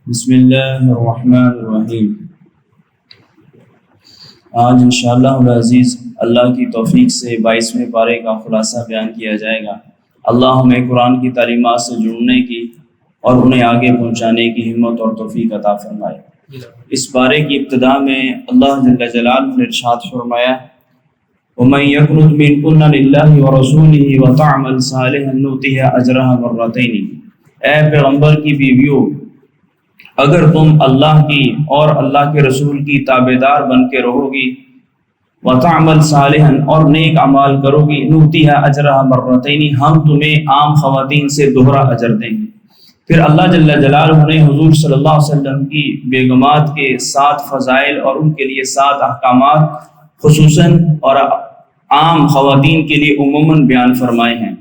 بسم اللہ الرحمن الرحیم۔ آج انشاءاللہ العزیز اللہ کی توفیق سے 22ویں پارے کا خلاصہ بیان کیا جائے گا۔ اللہ ہمیں قرآن کی تعلیمات سے جڑنے کی اور انہیں آگے پہنچانے کی ہمت اور توفیق عطا فرمائے۔ اس پارے کی ابتدا میں اللہ جل جلالہ نے ارشاد فرمایا وَمَن يَقْنُتْ مِنكُنَّ لِلَّهِ وَرَسُولِهِ وَتَعْمَلْ صَالِحًا نُؤْتِهَا أَجْرَهَا مَرَّتَيْنِ۔ اے پیغمبر کی بیویوں، اگر تم اللہ کی اور اللہ کے رسول کی تابعدار بن کے رہو گی، وَتَعْمَلْ صَالِحًا اور نیک اعمال کرو گی، نُؤْتِهَا أَجْرَهَا مَرَّتَيْنِ ہم تمہیں عام خواتین سے دوہرا اجر دیں گے۔ پھر اللہ جل جلالہ نے حضور صلی اللہ علیہ وسلم کی بیگمات کے 7 فضائل اور ان کے لیے 7 احکامات خصوصاً اور عام خواتین کے لیے عموماً بیان فرمائے ہیں۔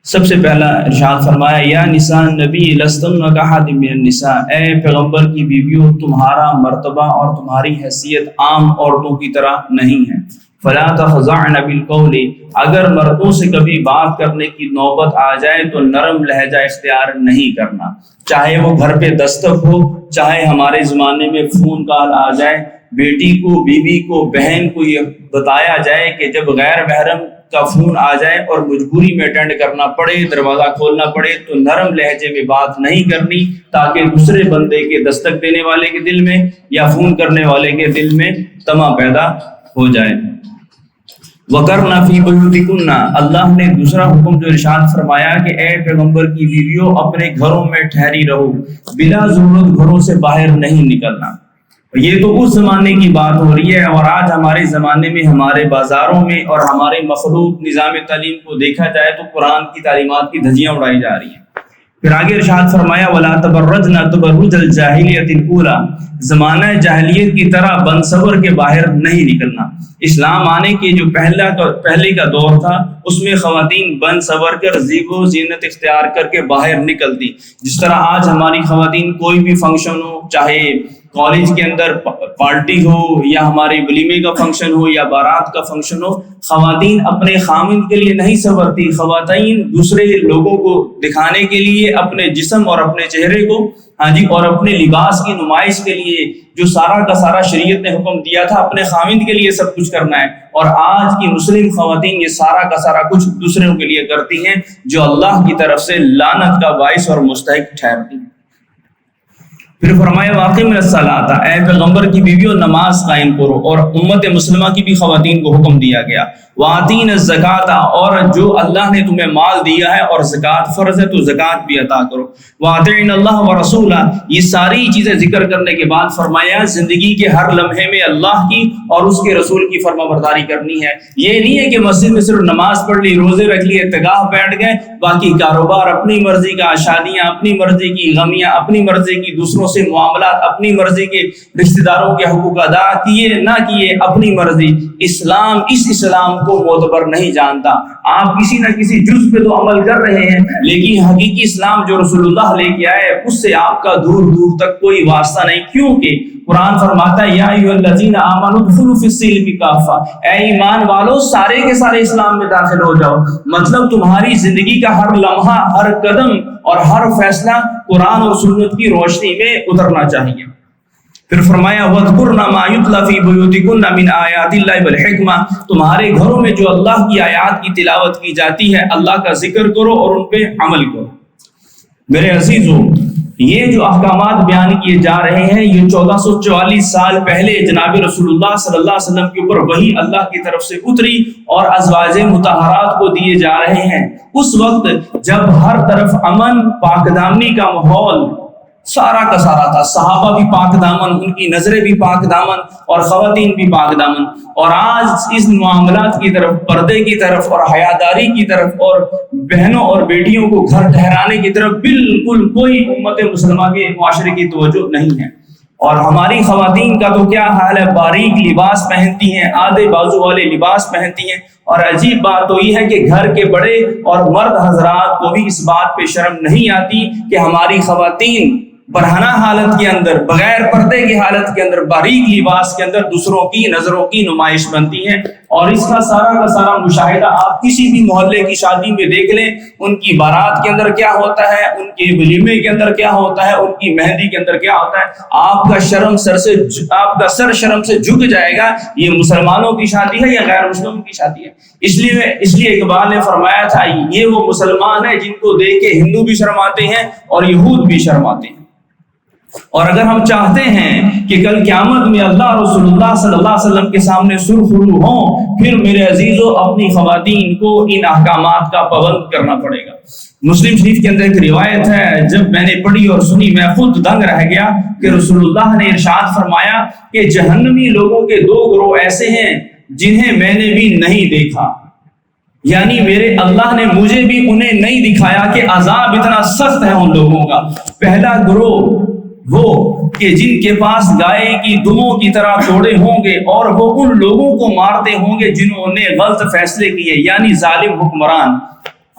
سب سے پہلا ارشاد فرمایا یا نساء النبی لستن کاحد من النساء، اے پیغمبر کی بیویوں تمہارا مرتبہ اور تمہاری حیثیت عام عورتوں کی طرح نہیں ہے۔ فلا تخضعن بالقول، اگر مردوں سے کبھی بات کرنے کی نوبت آ جائے تو نرم لہجہ اختیار نہیں کرنا، چاہے وہ گھر پہ دستک ہو، چاہے ہمارے زمانے میں فون کال آ جائے، بیٹی کو، بیوی کو، بہن کو یہ بتایا جائے کہ جب غیر محرم کا فون آ جائے اور مجبوری میں اٹینڈ کرنا پڑے، دروازہ کھولنا پڑے تو نرم لہجے میں بات نہیں کرنی، تاکہ دوسرے بندے کے دستک دینے والے کے دل میں یا فون کرنے والے کے دل میں طمع پیدا ہو جائے۔ وَقَرْنَ فِي بُيُوتِكُنَّ، اللہ نے دوسرا حکم جو ارشاد فرمایا کہ اے پیغمبر کی بیویوں اپنے گھروں میں ٹھہری رہو، بلا ضرورت گھروں سے باہر نہیں نکلنا۔ یہ تو اس زمانے کی بات ہو رہی ہے، اور آج ہمارے زمانے میں ہمارے بازاروں میں اور ہمارے مخلوق نظام تعلیم کو دیکھا جائے تو قرآن کی تعلیمات کی دھجیاں اڑائی جا رہی ہیں۔ پھر آگے ارشاد فرمایا وَلَا تَبَرَّجْنَ تَبَرُّجَ الْجَاهِلِيَّةِ الْأُولَى، زمانہ جاہلیت کی طرح بنصبر کے باہر نہیں نکلنا۔ اسلام آنے کے جو پہلے کا دور تھا اس میں خواتین بن صبر کر زیب و زینت اختیار کر کے باہر نکلتی، جس طرح آج ہماری خواتین کوئی بھی فنکشن ہو، چاہے کالج کے اندر پارٹی ہو یا ہمارے ولیمے کا فنکشن ہو یا بارات کا فنکشن ہو، خواتین اپنے خامند کے لیے نہیں صبرتی، خواتین دوسرے لوگوں کو دکھانے کے لیے اپنے جسم اور اپنے چہرے کو اور اپنے لباس کی نمائش کے لیے جو سارا کا سارا شریعت نے حکم دیا تھا اپنے خامند کے لیے سب کچھ کرنا ہے، اور آج کی مسلم خواتین یہ سارا کا سارا کچھ دوسروں کے لیے کرتی ہیں جو اللہ کی طرف سے لعنت کا باعث اور مستحق ٹھہرتی ہیں۔ پھر فرمایا واقعی الصلاۃ، اے پیغمبر کی بیویوں نماز قائم کرو، اور امت مسلمہ کی بھی خواتین کو حکم دیا گیا وَآتِينَ الزَّكَاةَ، اور جو اللہ نے تمہیں مال دیا ہے اور زکوٰۃ فرض ہے تو زکوٰۃ بھی عطا کرو، وَأَطِيعْنَ اللَّهَ وَرَسُولَهُ، یہ ساری چیزیں ذکر کرنے کے بعد فرمایا زندگی کے ہر لمحے میں اللہ کی اور اس کے رسول کی فرمانبرداری کرنی ہے۔ یہ نہیں ہے کہ مسجد میں صرف نماز پڑھ لی، روزے رکھ لیے، اعتکاف بیٹھ گئے، باقی کاروبار اپنی مرضی کا، شادیاں اپنی مرضی کی، غمیاں اپنی مرضی کی، دوسروں سے معاملات اپنی مرضی کے، رشتہ داروں کے حقوق ادا کیے نہ کیے اپنی مرضی۔ اسلام اس اسلام کو معتبر نہیں جانتا۔ آپ کسی نہ کسی جز پہ تو عمل کر رہے ہیں، لیکن حقیقی اسلام جو رسول اللہ لے کے آئے اس سے آپ کا دور دور تک کوئی واسطہ نہیں، کیونکہ قرآن فرماتا ہے یا ایھا الذین آمنوا ادخلوا فی السلم کافہ، اے ایمان والو سارے کے سارے اسلام میں داخل ہو جاؤ۔ مطلب تمہاری زندگی کا ہر لمحہ، ہر قدم اور ہر فیصلہ قرآن اور سنت کی روشنی میں اترنا چاہیے۔ پھر فرمایا وَاذْكُرْنَ مَا يُتْلَىٰ فِي بُيُوتِكُنَّ مِنْ آیَاتِ اللَّهِ وَالْحِکْمَةِ، تمہارے گھروں میں جو اللہ کی آیات کی تلاوت کی جاتی ہے اللہ کا ذکر کرو اور ان پہ عمل کرو۔ میرے عزیزو، یہ جو احکامات بیان کیے جا رہے ہیں یہ 1444 سال پہلے جناب رسول اللہ صلی اللہ علیہ وسلم کے اوپر وحی اللہ کی طرف سے اتری اور ازواج مطہرات کو دیے جا رہے ہیں، اس وقت جب ہر طرف امن، پاک دامنی کا ماحول سارا کا سارا تھا، صحابہ بھی پاک دامن، ان کی نظریں بھی پاک دامن اور خواتین بھی پاک دامن، اور آج اس معاملات کی طرف، پردے کی طرف اور حیاداری کی طرف اور بہنوں اور بیٹیوں کو گھر ٹھہرانے کی طرف بالکل کوئی امت مسلمہ کے معاشرے کی توجہ نہیں ہے۔ اور ہماری خواتین کا تو کیا حال ہے، باریک لباس پہنتی ہیں، آدھے بازو والے لباس پہنتی ہیں، اور عجیب بات تو یہ ہے کہ گھر کے بڑے اور مرد حضرات کو بھی اس بات پہ شرم نہیں آتی کہ ہماری خواتین برہنہ حالت کے اندر، بغیر پردے کی حالت کے اندر، باریک لباس کے اندر دوسروں کی نظروں کی نمائش بنتی ہے۔ اور اس کا سارا مشاہدہ آپ کسی بھی محلے کی شادی میں دیکھ لیں، ان کی بارات کے اندر کیا ہوتا ہے، ان کے ولیمے کے اندر کیا ہوتا ہے، ان کی مہندی کے اندر کیا ہوتا ہے، آپ کا سر شرم سے جھک جائے گا، یہ مسلمانوں کی شادی ہے یا غیر مسلموں کی شادی ہے؟ اس لیے اقبال نے فرمایا تھا، یہ وہ مسلمان ہے جن کو دیکھ کے ہندو بھی شرماتے ہیں اور یہود بھی شرماتے ہیں۔ اور اگر ہم چاہتے ہیں کہ کل قیامت میں اللہ رسول اللہ صلی اللہ علیہ وسلم کے سامنے سرخ رو ہوں، پھر میرے عزیزوں اپنی خواتین کو ان احکامات کا پابند کرنا پڑے گا۔ مسلم شریف کے اندر ایک روایت ہے، جب میں نے پڑھی اور سنی میں خود دنگ رہ گیا کہ رسول اللہ نے ارشاد فرمایا کہ جہنمی لوگوں کے دو گروہ ایسے ہیں جنہیں میں نے بھی نہیں دیکھا، یعنی میرے اللہ نے مجھے بھی انہیں نہیں دکھایا کہ عذاب اتنا سخت ہے ان لوگوں کا۔ پہلا گروہ وہ کہ جن کے پاس گائے کی دموں کی طرح توڑے ہوں گے، اور وہ ان لوگوں کو مارتے ہوں گے جنہوں نے غلط فیصلے کیے، یعنی ظالم حکمران۔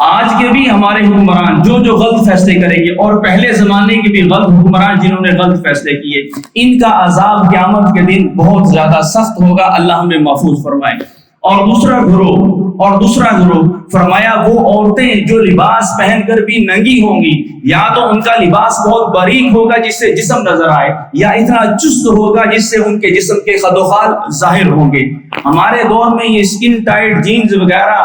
آج کے بھی ہمارے حکمران جو غلط فیصلے کریں گے، اور پہلے زمانے کے بھی غلط حکمران جنہوں نے غلط فیصلے کیے، ان کا عذاب قیامت کے دن بہت زیادہ سخت ہوگا، اللہ ہمیں محفوظ فرمائے۔ اور دوسرا گروہ فرمایا وہ عورتیں جو لباس پہن کر بھی ننگی ہوں گی، یا تو ان کا لباس بہت باریک ہوگا جس سے جسم نظر آئے، یا اتنا چست ہوگا جس سے ان کے جسم کے خد و خال ظاہر ہوں گے۔ ہمارے دور میں یہ اسکن ٹائٹ جینز وغیرہ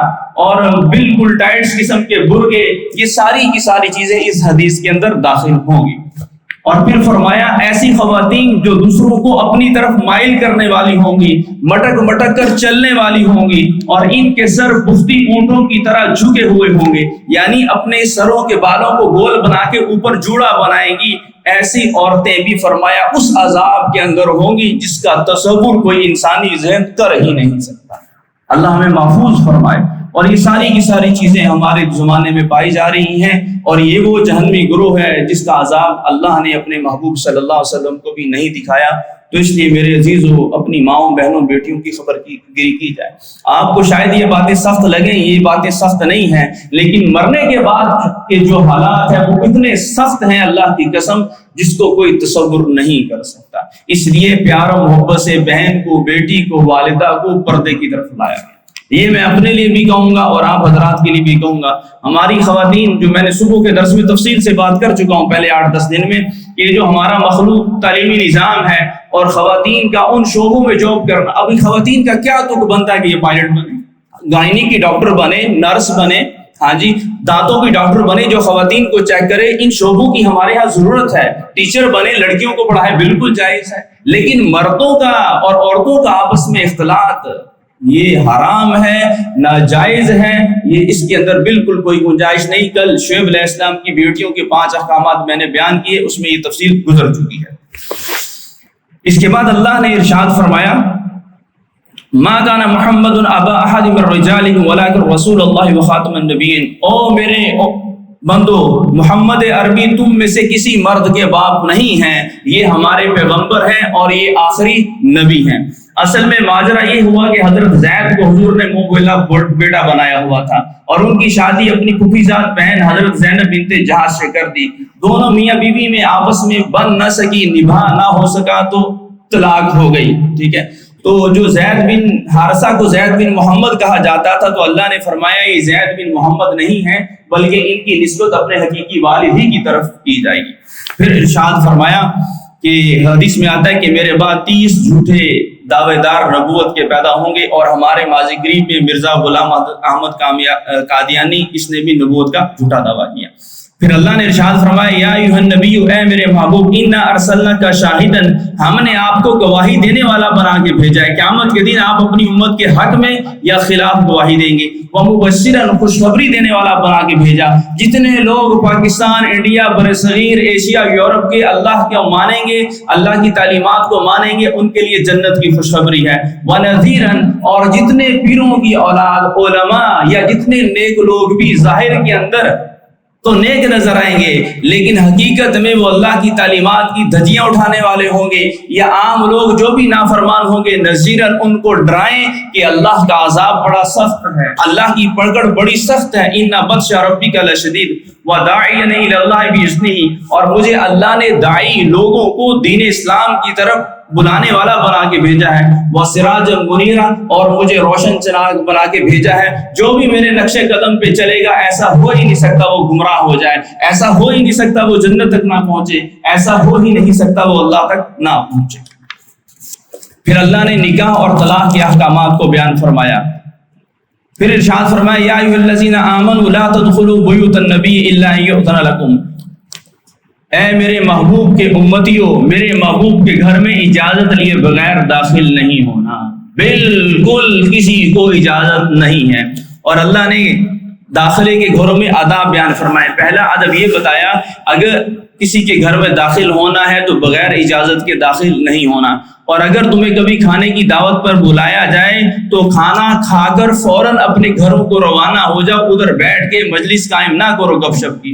اور بالکل ٹائٹ قسم کے برقعے، یہ ساری کی ساری چیزیں اس حدیث کے اندر داخل ہوں گی۔ اور پھر فرمایا ایسی خواتین جو دوسروں کو اپنی طرف مائل کرنے والی ہوں گی، مٹک کر چلنے والی ہوں گی، اور ان کے سر پختی اونٹوں کی طرح جھکے ہوئے ہوں گے، یعنی اپنے سروں کے بالوں کو گول بنا کے اوپر جوڑا بنائیں گی۔ ایسی عورتیں بھی فرمایا اس عذاب کے اندر ہوں گی جس کا تصور کوئی انسانی ذہن کر ہی نہیں سکتا۔ اللہ ہمیں محفوظ فرمائے۔ اور یہ ساری کی ساری چیزیں ہمارے زمانے میں پائی جا رہی ہیں، اور یہ وہ جہنمی گروہ ہے جس کا عذاب اللہ نے اپنے محبوب صلی اللہ علیہ وسلم کو بھی نہیں دکھایا۔ تو اس لیے میرے عزیزوں اپنی ماؤں بہنوں بیٹیوں کی خبر گیری کی جائے۔ آپ کو شاید یہ باتیں سخت لگیں، یہ باتیں سخت نہیں ہیں، لیکن مرنے کے بعد کے جو حالات ہیں وہ اتنے سخت ہیں، اللہ کی قسم، جس کو کوئی تصور نہیں کر سکتا۔ اس لیے پیار و محبت سے بہن کو، بیٹی کو، والدہ کو پردے کی طرف لایا گیا۔ یہ میں اپنے لیے بھی کہوں گا اور آپ حضرات کے لیے بھی کہوں گا۔ ہماری خواتین، جو میں نے صبح کے درس میں تفصیل سے بات کر چکا ہوں پہلے 8-10 دن میں، یہ جو ہمارا مخلوق تعلیمی نظام ہے اور خواتین کا ان شعبوں میں جاب کرنا، اب خواتین کا کیا تک بنتا ہے کہ یہ پائلٹ بنے، گائنی کی ڈاکٹر بنے، نرس بنے، دانتوں کی ڈاکٹر بنے جو خواتین کو چیک کرے۔ ان شعبوں کی ہمارے ہاں ضرورت ہے۔ ٹیچر بنے، لڑکیوں کو پڑھائے، بالکل جائز ہے، لیکن مردوں کا اور عورتوں کا آپس میں اختلاط یہ حرام ہے، ناجائز ہے، یہ اس کے اندر بالکل کوئی گنجائش نہیں۔ کل شعیب علیہ السلام کی بیٹیوں کے 5 احکامات میں نے بیان کیے، اس میں یہ تفصیل گزر چکی ہے۔ اس کے بعد اللہ نے ارشاد فرمایا، ما کان محمد ابا احد من رجالکم ولکن رسول اللہ وخاتم النبیین۔ او میرے بندو، محمد عربی تم میں سے کسی مرد کے باپ نہیں ہیں، یہ ہمارے پیغمبر ہیں اور یہ آخری نبی ہیں۔ اصل میں ماجرا یہ ہوا کہ حضرت زید کو حضور نے منہ بولا بیٹا بنایا ہوا تھا، اور ان کی شادی اپنی پھوپھی زاد بہن حضرت زینب بنت جہاز سے کر دی۔ دونوں میاں بیوی میں آپس میں بن نہ سکی، نبھا نہ ہو سکا تو طلاق ہو گئی، ٹھیک ہے۔ تو جو زید بن حارثہ کو زید بن محمد کہا جاتا تھا، تو اللہ نے فرمایا یہ زید بن محمد نہیں ہے، بلکہ ان کی نسبت اپنے حقیقی والد ہی کی طرف کی جائے گی۔ پھر ارشاد فرمایا کہ حدیث میں آتا ہے کہ میرے بعد 30 جھوٹے دعوے دار نبوت کے پیدا ہوں گے، اور ہمارے ماضی قریب میں مرزا غلام احمد قادیانی، اس نے بھی نبوت کا جھوٹا دعویٰ کیا۔ پھر اللہ نے ارشاد فرمایا، یا ایھا النبی، اے میرے محبوب، انا ارسلناک شاہدا، ہم نے آپ کو گواہی دینے والا بنا کے بھیجا ہے۔ قیامت کے دن آپ اپنی امت کے حق میں یا خلاف گواہی دیں گے۔ ومبشرا، خوشخبری دینے والا بنا کے بھیجا۔ جتنے لوگ پاکستان، انڈیا، برصغیر ایشیا، یورپ کے اللہ کو مانیں گے، اللہ کی تعلیمات کو مانیں گے، ان کے لیے جنت کی خوشخبری ہے۔ ونذیرا، اور جتنے پیروں کی اولاد، علماء یا جتنے نیک لوگ بھی ظاہر کے اندر تو نیک نظر آئیں گے، لیکن حقیقت میں وہ اللہ کی تعلیمات کی دھجیاں اٹھانے والے ہوں گے، یا عام لوگ جو بھی نافرمان ہوں گے نذیراً ان کو ڈرائیں کہ اللہ کا عذاب بڑا سخت ہے، اللہ کی پکڑ بڑی سخت ہے، ان بطش ربک لشدید وداعیا الی اللہ باذنہ، اور مجھے اللہ نے داعی لوگوں کو دین اسلام کی طرف بلانے والا بنا کے بھیجا ہے، وسراجا منیرا، اور مجھے روشن چراغ بنا کے بھیجا ہے، جو بھی میرے نقش قدم پہ چلے گا ایسا ہو ہی نہیں سکتا وہ گمراہ ہو جائے، ایسا ہو ہی نہیں سکتا وہ جنت تک نہ پہنچے، ایسا ہو ہی نہیں سکتا وہ اللہ تک نہ پہنچے۔ پھر اللہ نے نکاح اور طلاق کے احکامات کو بیان فرمایا، پھر ارشاد فرمایا یا ایھا الذین آمنوا لا تدخلوا بیوت النبی الا ان یؤذن لکم، اے میرے محبوب کے امتیوں، میرے محبوب کے گھر میں اجازت لیے بغیر داخل نہیں ہونا، بالکل کسی کو اجازت نہیں ہے۔ اور اللہ نے داخلے کے گھروں میں آداب بیان فرمائے۔ پہلا ادب یہ بتایا اگر کسی کے گھر میں داخل ہونا ہے تو بغیر اجازت کے داخل نہیں ہونا، اور اگر تمہیں کبھی کھانے کی دعوت پر بلایا جائے تو کھانا کھا کر فوراً اپنے گھروں کو روانہ ہو جاؤ، ادھر بیٹھ کے مجلس قائم نہ کرو گپ شپ کی۔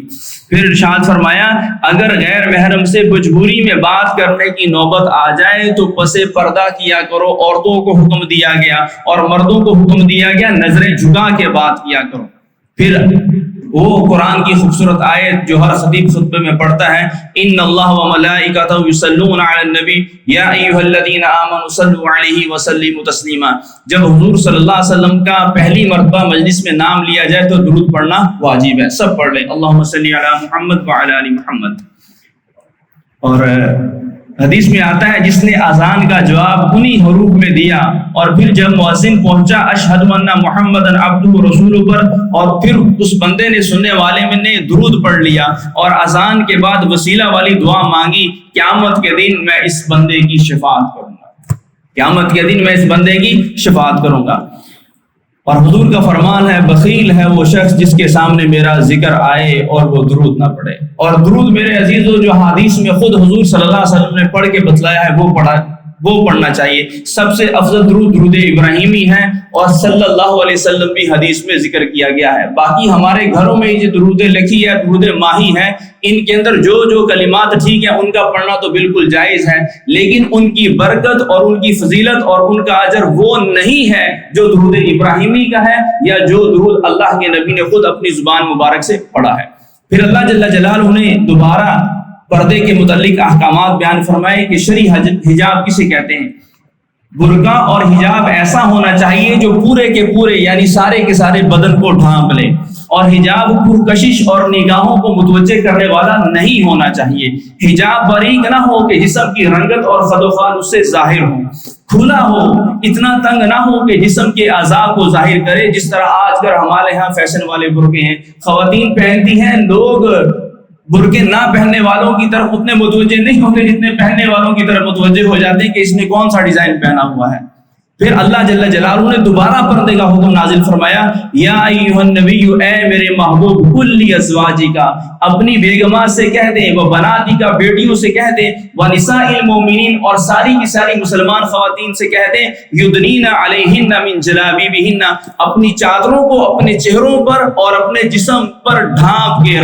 پھر ارشاد فرمایا اگر غیر محرم سے مجبوری میں بات کرنے کی نوبت آ جائے تو پس پردہ کیا کرو، عورتوں کو حکم دیا گیا اور مردوں کو حکم دیا گیا نظریں جھکا کے بات کیا کرو۔ پھر وہ قرآن کی خوبصورت آیت جو ہر خطیب خطبے میں پڑھتا ہے، ان اللہ وملائکتہ یصلون علی النبی یا ایھا الذین آمنوا صلوا علیہ وسلموا تسلیما، جب حضور صلی اللہ علیہ وسلم کا پہلی مرتبہ مجلس میں نام لیا جائے تو درود پڑھنا واجب ہے، سب پڑھ لیں اللہم صلی علی محمد وعلی آل محمد۔ اور حدیث میں آتا ہے جس نے اذان کا جواب انہی حروف میں دیا اور پھر جب مؤذن پہنچا اشہد ان محمدً عبدہ رسولہ پر، اور پھر اس بندے نے سننے والے میں نے درود پڑھ لیا اور اذان کے بعد وسیلہ والی دعا مانگی، قیامت کے دن میں اس بندے کی شفاعت کروں گا، قیامت کے دن میں اس بندے کی شفاعت کروں گا۔ اور حضور کا فرمان ہے بخیل ہے وہ شخص جس کے سامنے میرا ذکر آئے اور وہ درود نہ پڑھے۔ اور درود میرے عزیزو جو حدیث میں خود حضور صلی اللہ علیہ وسلم نے پڑھ کے بتلایا ہے وہ پڑھنا چاہیے۔ سب سے افضل درود درود ابراہیمی ہے، اور صلی اللہ علیہ وسلم بھی حدیث میں ذکر کیا گیا ہے۔ باقی ہمارے گھروں میں یہ درود لکھی ہے، درود ماہی ہے، ان کے اندر جو کلمات ٹھیک ہیں ان کا پڑھنا تو بالکل جائز ہے، لیکن ان کی برکت اور ان کی فضیلت اور ان کا اجر وہ نہیں ہے جو درود ابراہیمی کا ہے یا جو درود اللہ کے نبی نے خود اپنی زبان مبارک سے پڑھا ہے۔ پھر اللہ جل جلالہ نے دوبارہ پردے کے متعلق احکامات بیان فرمائے کہ شرعی حجاب کسے کہتے ہیں۔ برقع اور حجاب ایسا ہونا چاہیے جو پورے کے پورے یعنی سارے کے سارے بدن کو ڈھانپ لے، اور حجاب پرکشش اور نگاہوں کو متوجہ کرنے والا نہیں ہونا چاہیے۔ حجاب باریک نہ ہو کہ جسم کی رنگت اور خدوخال اس سے ظاہر ہو، کھلا ہو، اتنا تنگ نہ ہو کہ جسم کے اعضاء کو ظاہر کرے، جس طرح آج کل ہمارے ہاں فیشن والے برقعے ہیں، خواتین پہنتی ہیں، لوگ برقعے نہ پہننے والوں کی طرف اتنے متوجہ نہیں ہوتے جتنے پہننے والوں کی طرف متوجہ ہو جاتے ہیں کہ اس نے کون سا ڈیزائن پہنا ہوا ہے۔ پھر اللہ جل جلالہ نے دوبارہ پردے کا حکم نازل فرمایا، یا ایھا النبی، اے میرے محبوب، کل ازواجک، اپنی بیگمات سے کہہ دیں، وہ بناتک، بیٹیوں سے کہہ دیں، ونساء المؤمنین، اور ساری کی ساری مسلمان خواتین سے کہہ دیں، یدنین علیہن من جلابیبہن، اپنی چادروں کو اپنے چہروں پر اور اپنے جسم پر ڈھانپ کے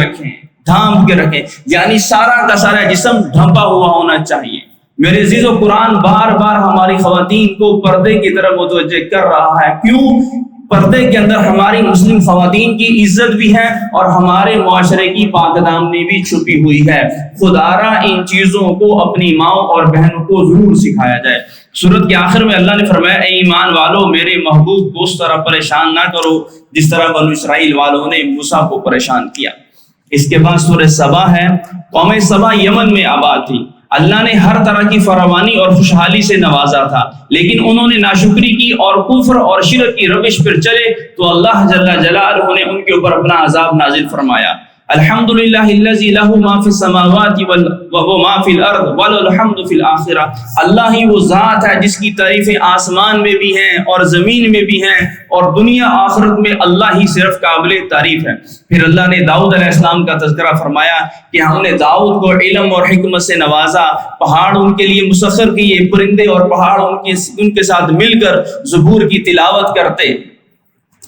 رکھیں، یعنی سارا کا سارا جسم ڈھانپا ہوا ہونا چاہیے۔ میرے عزیزو قرآن بار بار ہماری خواتین کو پردے کی طرف متوجہ کر رہا ہے۔ کیوں؟ پردے کے اندر ہماری مسلم خواتین کی عزت بھی ہے اور ہمارے معاشرے کی پاک دامنی بھی چھپی ہوئی ہے۔ خدارا ان چیزوں کو اپنی ماؤں اور بہنوں کو ضرور سکھایا جائے۔ سورت کے آخر میں اللہ نے فرمایا، اے ایمان والو، میرے محبوب کو اس طرح پریشان نہ کرو جس طرح بنو اسرائیل والوں نے موسیٰ کو پریشان کیا۔ اس کے بعد سورہ سبا ہے۔ قوم سبا یمن میں آباد تھی، اللہ نے ہر طرح کی فراوانی اور خوشحالی سے نوازا تھا، لیکن انہوں نے ناشکری کی اور کفر اور شرک کی روش پر چلے تو اللہ جل جلالہ نے ان کے اوپر اپنا عذاب نازل فرمایا۔ الحمدللہ الذی لہ ما فی السماوات وما فی الارض وللحمد فی الآخرہ، اللہ ہی وہ ذات ہے جس کی تعریفیں آسمان میں بھی ہیں اور زمین میں بھی ہیں، اور دنیا آخرت میں اللہ ہی صرف قابل تعریف ہے۔ پھر اللہ نے داؤد علیہ السلام کا تذکرہ فرمایا کہ ہم نے داؤد کو علم اور حکمت سے نوازا، پہاڑ ان کے لیے مسخر کیے، پرندے اور پہاڑ ان کے ساتھ مل کر زبور کی تلاوت کرتے۔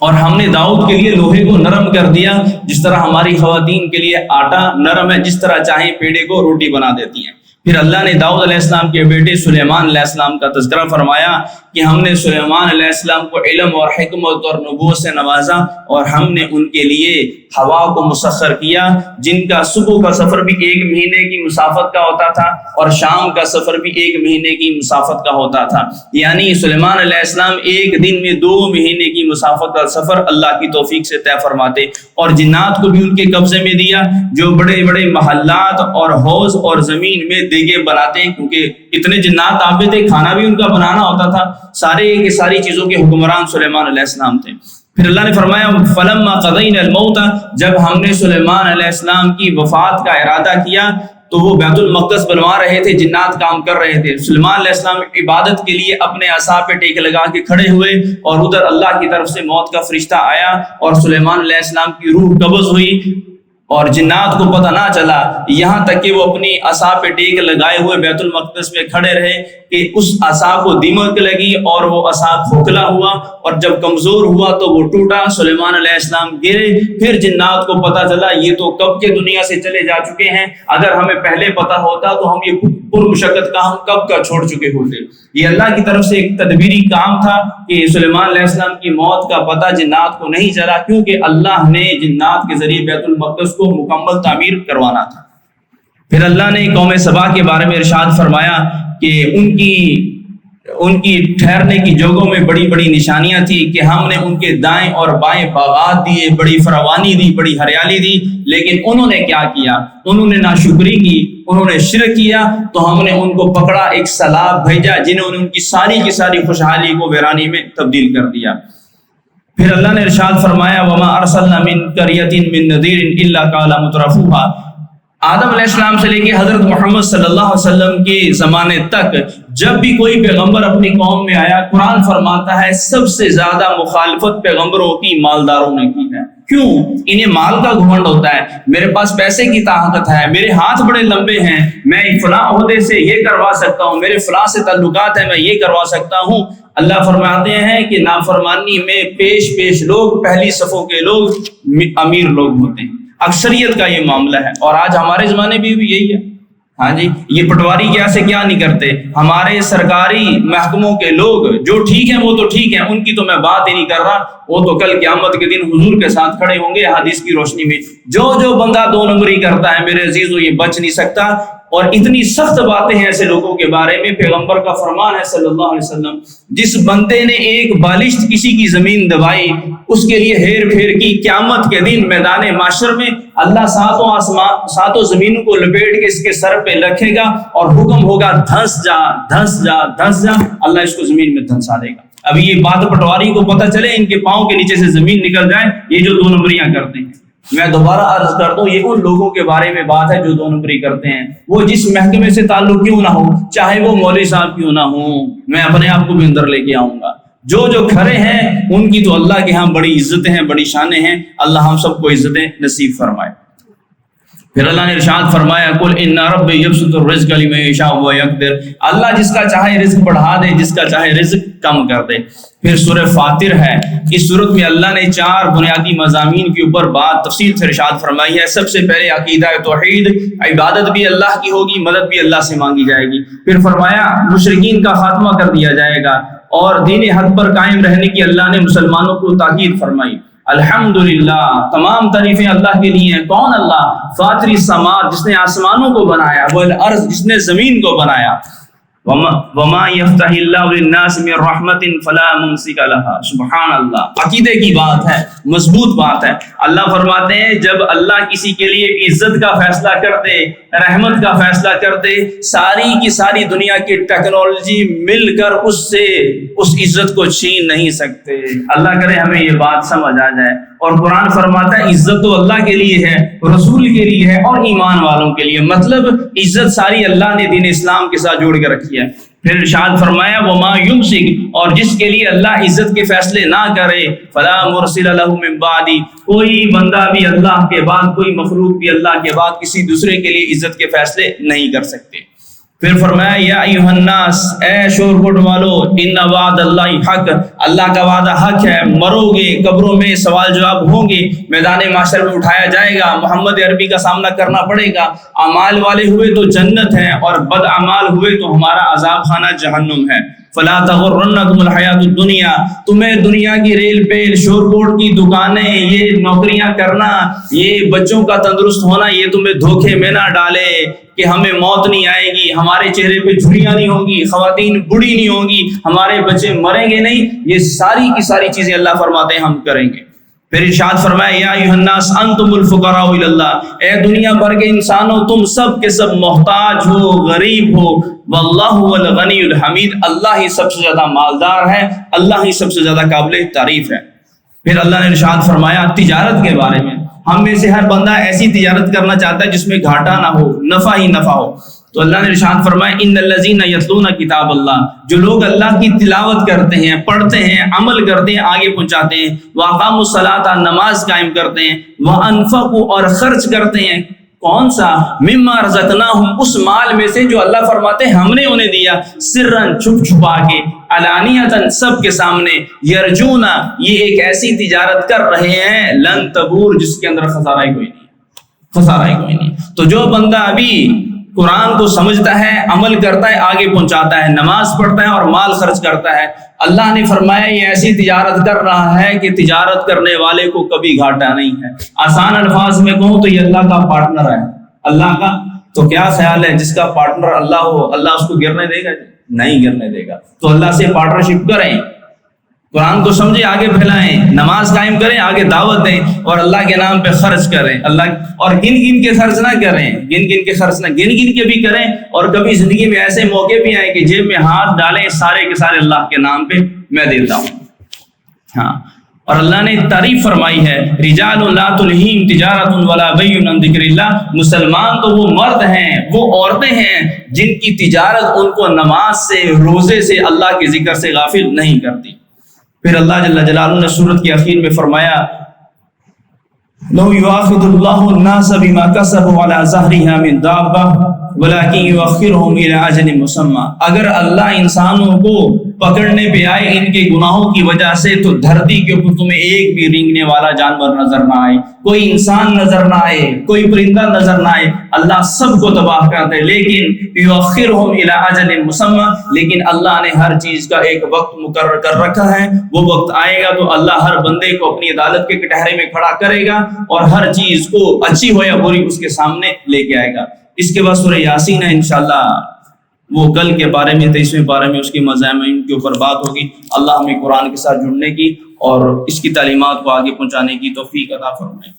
اور ہم نے داؤد کے لیے لوہے کو نرم کر دیا، جس طرح ہماری خواتین کے لیے آٹا نرم ہے، جس طرح چاہیں پیڑے کو روٹی بنا دیتی ہیں۔ پھر اللہ نے داؤد علیہ السلام کے بیٹے سلیمان علیہ السلام کا تذکرہ فرمایا کہ ہم نے سلیمان علیہ السلام کو علم اور حکمت اور نبوت سے نوازا، اور ہم نے ان کے لیے ہوا کو مسخر کیا، جن کا صبح کا سفر بھی 1 مہینے کی مسافت کا ہوتا تھا اور شام کا سفر بھی 1 مہینے کی مسافت کا ہوتا تھا۔ یعنی سلیمان علیہ السلام ایک دن میں 2 مہینے کی مسافت کا سفر اللہ کی توفیق سے طے فرماتے، اور جنات کو بھی ان کے قبضے میں دیا، جو بڑے بڑے محلات اور حوض اور زمین میں دیگے بناتے ہیں، کیونکہ اتنے جنات عابد تھے، کھانا بھی ان کا بنانا ہوتا تھا۔ سارے کی ساری چیزوں کے حکمران سلیمان علیہ السلام تھے۔ پھر اللہ نے فرمایا فلما قضینا الموت، جب ہم نے سلیمان علیہ السلام کی وفات کا ارادہ کیا تو وہ بیت المقدس بنوا رہے تھے، جنات کام کر رہے تھے۔ سلیمان علیہ السلام عبادت کے لیے اپنے عصا پہ ٹیک لگا کے کھڑے ہوئے، اور ادھر اللہ کی طرف سے موت کا فرشتہ آیا اور سلیمان علیہ السلام کی روح قبض ہوئی، اور جنات کو پتہ نہ چلا، یہاں تک کہ وہ اپنی عصا پہ ٹیک لگائے ہوئے بیت المقدس میں کھڑے رہے کہ اس عصا کو دیمک لگی اور وہ عصا کھوکھلا ہوا، اور جب کمزور ہوا تو وہ ٹوٹا، سلیمان علیہ السلام گرے۔ پھر جنات کو پتہ چلا یہ تو کب کے دنیا سے چلے جا چکے ہیں، اگر ہمیں پہلے پتہ ہوتا تو ہم یہ پرمشقت کام کب کا چھوڑ چکے ہوتے۔ یہ اللہ کی طرف سے ایک تدبیری کام تھا کہ سلیمان علیہ السلام کی موت کا پتہ جنات کو نہیں چلا، کیونکہ اللہ نے جنات کے ذریعے بیت المقدس کو مکمل تعمیر کروانا تھا۔ پھر اللہ نے قوم سبا کے بارے میں ارشاد فرمایا کہ ان کی ٹھہرنے کی جگہوں میں بڑی بڑی نشانیاں تھی، کہ ہم نے ان کے دائیں اور بائیں باغات دیے، بڑی فراوانی دی، بڑی ہریالی دی، لیکن انہوں نے کیا کیا؟ انہوں نے ناشکری کی، انہوں نے شرک کیا، تو ہم نے ان کو پکڑا، ایک سیلاب بھیجا جنہوں نے ان کی ساری کی ساری خوشحالی کو ویرانی میں تبدیل کر دیا۔ پھر اللہ نے ارشاد فرمایا وما ارسلنا من قریۃ من نذیر الا قال مترفوها۔ آدم علیہ السلام سے لے کے حضرت محمد صلی اللہ علیہ وسلم کے زمانے تک جب بھی کوئی پیغمبر اپنی قوم میں آیا، قرآن فرماتا ہے سب سے زیادہ مخالفت پیغمبروں کی مالداروں نے کی ہے۔ کیوں؟ انہیں مال کا گھمنڈ ہوتا ہے، میرے پاس پیسے کی طاقت ہے، میرے ہاتھ بڑے لمبے ہیں، میں فلاں عہدے سے یہ کروا سکتا ہوں، میرے فلاں سے تعلقات ہیں، میں یہ کروا سکتا ہوں۔ اللہ فرماتے ہیں کہ نافرمانی میں پیش لوگ، پہلی صفوں کے لوگ امیر لوگ ہوتے ہیں۔ اکثریت کا یہ معاملہ ہے، اور آج ہمارے زمانے میں بھی یہی ہے۔ ہاں جی، یہ پٹواری کیا سے کیا نہیں کرتے، ہمارے سرکاری محکموں کے لوگ جو ٹھیک ہیں وہ تو ٹھیک ہیں، ان کی تو میں بات ہی نہیں کر رہا، وہ تو کل قیامت کے دن حضور کے ساتھ کھڑے ہوں گے حدیث کی روشنی میں۔ جو بندہ 2 نمبری کرتا ہے میرے عزیزو، یہ بچ نہیں سکتا۔ اور اتنی سخت باتیں ہیں ایسے لوگوں کے بارے میں، پیغمبر کا فرمان ہے صلی اللہ علیہ وسلم، جس بندے نے ایک بالشت کسی کی زمین دبائی، اس کے لیے ہیر پھیر کی، قیامت کے دن میدان معاشر میں اللہ ساتوں زمینوں کو لپیٹ کے اس کے سر پہ رکھے گا اور حکم ہوگا دھنس جا دھنس جا دھنس جا، اللہ اس کو زمین میں دھنسا دے گا۔ ابھی یہ بات پٹواری کو پتہ چلے، ان کے پاؤں کے نیچے سے زمین نکل جائے، یہ جو 2 نمبریاں کرتے ہیں۔ میں دوبارہ عرض کرتا ہوں، یہ ان لوگوں کے بارے میں بات ہے جو 2 نمبری کرتے ہیں، وہ جس محکمے سے تعلق کیوں نہ ہو، چاہے وہ مولوی صاحب کیوں نہ ہوں، میں اپنے آپ کو بھی اندر لے کے آؤں گا۔ جو کھڑے ہیں ان کی تو اللہ کے ہاں بڑی عزتیں ہیں، بڑی شانیں ہیں، اللہ ہم سب کو عزتیں نصیب فرمائے۔ پھر اللہ نے ارشاد فرمایا قل ان ربی یبسط الرزق لمن یشاء ویقدر، اللہ جس کا چاہے رزق بڑھا دے، جس کا چاہے رزق کم کر دے۔ پھر سورہ فاطر ہے، اس سورت میں اللہ نے 4 بنیادی مضامین کے اوپر بات تفصیل سے ارشاد فرمائی ہے۔ سب سے پہلے عقیدہ توحید، عبادت بھی اللہ کی ہوگی، مدد بھی اللہ سے مانگی جائے گی۔ پھر فرمایا مشرکین کا خاتمہ کر دیا جائے گا، اور دین حق پر قائم رہنے کی اللہ نے مسلمانوں کو تاکید فرمائی۔ الحمدللہ، تمام تعریفیں اللہ کے لیے ہیں۔ کون؟ اللہ فاطر السماوات، جس نے آسمانوں کو بنایا، والارض، جس نے زمین کو بنایا۔ وما یفتح اللہ للناس من رحمت فلا ممسک لها، سبحان اللہ، عقیدے کی بات ہے، مضبوط بات ہے۔ اللہ فرماتے ہیں جب اللہ کسی کے لیے عزت کا فیصلہ کرتے، رحمت کا فیصلہ کرتے، ساری کی ساری دنیا کی ٹیکنالوجی مل کر اس سے اس عزت کو چھین نہیں سکتے۔ اللہ کرے ہمیں یہ بات سمجھ آ جائے۔ اور قرآن فرماتا ہے عزت تو اللہ کے لیے ہے، رسول کے لیے ہے، اور ایمان والوں کے لیے، مطلب عزت ساری اللہ نے دین اسلام کے ساتھ جوڑ کے رکھی ہے۔ پھر ارشاد فرمایا وما یمسک، اور جس کے لیے اللہ عزت کے فیصلے نہ کرے، فلا مرسل له من بعدی، کوئی بندہ بھی اللہ کے بعد، کوئی مخلوق بھی اللہ کے بعد کسی دوسرے کے لیے عزت کے فیصلے نہیں کر سکتے۔ پھر فرمایا یا ایھا الناس، اے شور گٹ والو، ان وعد اللہ حق، اللہ کا وعدہ حق ہے، مرو گے، قبروں میں سوال جواب ہوں گے، میدان معاشر میں اٹھایا جائے گا، محمد عربی کا سامنا کرنا پڑے گا، اعمال والے ہوئے تو جنت ہے اور بد اعمال ہوئے تو ہمارا عذاب خانہ جہنم ہے۔ فلا تغرنکم الحیات الدنیا، تمہیں دنیا کی ریل پیل، شور کوٹ کی دکانیں، یہ نوکریاں کرنا، یہ بچوں کا تندرست ہونا، یہ تمہیں دھوکے میں نہ ڈالے کہ ہمیں موت نہیں آئے گی، ہمارے چہرے پہ جھریاں نہیں ہوں گی، خواتین بوڑھی نہیں ہوں گی، ہمارے بچے مریں گے نہیں، یہ ساری کی ساری چیزیں اللہ فرماتے ہیں ہم کریں گے۔ پھر ارشاد فرمایا یا ایھا الناس انتم الفقراء الی اللہ، اے دنیا بھر کے انسانوں تم سب کے سب محتاج ہو، غریب ہو، واللہ هو الغنی الحمید، اللہ ہی سب سے زیادہ مالدار ہے، اللہ ہی سب سے زیادہ قابل تعریف ہے۔ پھر اللہ نے ارشاد فرمایا تجارت کے بارے میں، ہم میں سے ہر بندہ ایسی تجارت کرنا چاہتا ہے جس میں گھاٹا نہ ہو، نفع ہی نفع ہو، تو اللہ نے ارشاد فرمایا ان الذین یتلون کتاب اللہ، جو لوگ اللہ کی تلاوت کرتے ہیں، پڑھتے ہیں، عمل کرتے ہیں، آگے پہنچاتے ہیں، واقاموا الصلاۃ، نماز قائم کرتے ہیں، وانفقوا، اور خرچ کرتے ہیں، کون سا؟ مما رزقناہم، اس مال میں سے جو اللہ فرماتے ہیں ہم نے انہیں دیا، سرن، چھپ چھپا کے، علانیتاً، سب کے سامنے، یرجونا، یہ ایک ایسی تجارت کر رہے ہیں لن تبور، جس کے اندر خسارہ ہی کوئی نہیں، خسارہ ہی کوئی نہیں۔ تو جو بندہ ابھی قرآن کو سمجھتا ہے، عمل کرتا ہے، آگے پہنچاتا ہے، نماز پڑھتا ہے اور مال خرچ کرتا ہے، اللہ نے فرمایا یہ ایسی تجارت کر رہا ہے کہ تجارت کرنے والے کو کبھی گھاٹا نہیں ہے۔ آسان الفاظ میں کہوں تو یہ اللہ کا پارٹنر ہے، اللہ کا۔ تو کیا خیال ہے جس کا پارٹنر اللہ ہو، اللہ اس کو گرنے دے گا؟ نہیں گرنے دے گا۔ تو اللہ سے پارٹنرشپ کریں، قرآن کو سمجھیں، آگے پھیلائیں، نماز قائم کریں، آگے دعوت دیں، اور اللہ کے نام پہ خرچ کریں، اللہ، اور گن گن کے خرچ نہ کریں، گن گن کے خرچ نہ، گن گن کے بھی کریں، اور کبھی زندگی میں ایسے موقع بھی آئے کہ جیب میں ہاتھ ڈالیں، سارے کے سارے اللہ کے نام پہ میں دیتا ہوں۔ ہاں، اور اللہ نے تعریف فرمائی ہے رجال لا تلہیم تجارت ولا بیع عن ذکر اللہ، مسلمان تو وہ مرد ہیں، وہ عورتیں ہیں جن کی تجارت ان کو نماز سے، روزے سے، اللہ کے ذکر سے غافل نہیں کرتی۔ پھر اللہ جل جلالہ نے سورت کے اخیر میں فرمایا لو یؤاخذ اللہ الناس بما کسبوا علی ظہرها من دابہ ولکن یؤخرهم الی اجل مسمى، اگر اللہ انسانوں کو پکڑنے پہ آئے ان کے گناہوں کی وجہ سے تو دھرتی کے اوپر تمہیں ایک بھی رینگنے والا جانور نظر نہ آئے، کوئی انسان نظر نہ آئے، کوئی پرندہ نظر نہ آئے، اللہ سب کو تباہ کر دے، لیکن یؤخرهم الی اجل مسمى، لیکن اللہ نے ہر چیز کا ایک وقت مقرر کر رکھا ہے، وہ وقت آئے گا تو اللہ ہر بندے کو اپنی عدالت کے کٹہرے میں کھڑا کرے گا اور ہر چیز کو اچھی ہو یا بری اس کے سامنے لے کے آئے گا۔ اس کے بعد سورہ یاسین ہے، انشاءاللہ وہ کل کے بارے میں 23ویں پارے میں اس کی مضامین کے اوپر بات ہوگی۔ اللہ ہمیں قرآن کے ساتھ جڑنے کی اور اس کی تعلیمات کو آگے پہنچانے کی توفیق عطا فرمائے۔